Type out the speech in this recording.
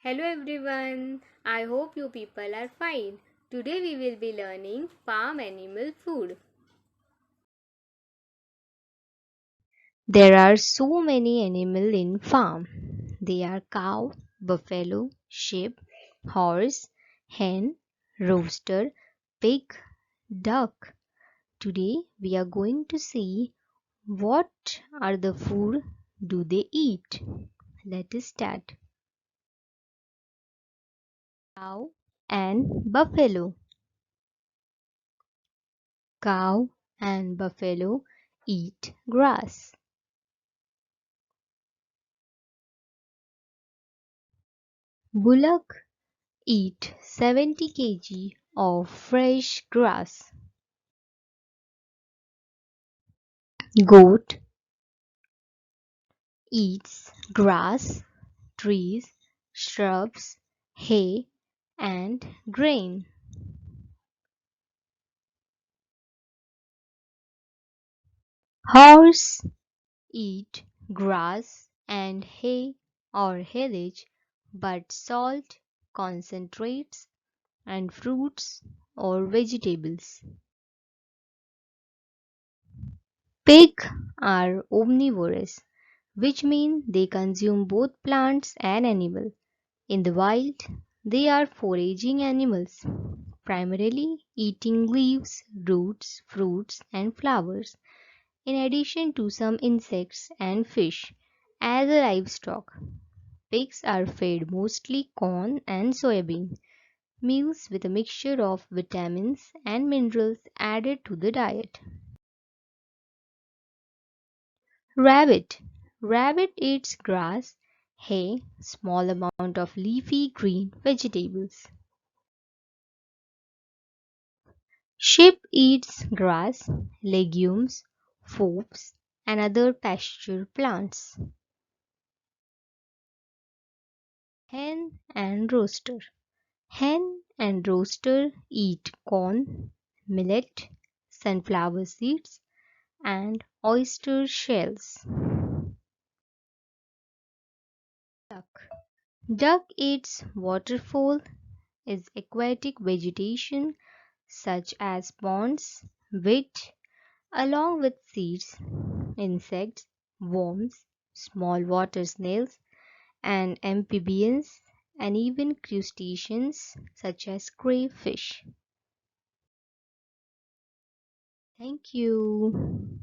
Hello everyone, I hope you people are fine. Today we will be learning farm animal food. There are so many animals in farm. They are cow, buffalo, sheep, horse, hen, rooster, pig, duck. Today we are going to see what are the food do they eat. Let us start. Cow and buffalo. Cow and buffalo eat grass. Bullock eat 70 kg of fresh grass. Goat eats grass, trees, shrubs, hay, and grain. Horse eat grass and hay or silage, but salt, concentrates, and fruits or vegetables. Pigs are omnivorous, which means they consume both plants and animals. In the wild, they are foraging animals, primarily eating leaves, roots, fruits, and flowers, in addition to some insects and fish. As a livestock, pigs are fed mostly corn and soybean, meals with a mixture of vitamins and minerals added to the diet. Rabbit. Rabbit eats grass, hay, small amount of leafy green vegetables. Sheep eats grass, legumes, forbs, and other pasture plants. Hen and rooster. Hen and rooster eat corn, millet, sunflower seeds, and oyster shells. Duck. Duck eats waterfowl, is aquatic vegetation such as ponds, wheat, along with seeds, insects, worms, small water snails, and amphibians, and even crustaceans such as crayfish. Thank you.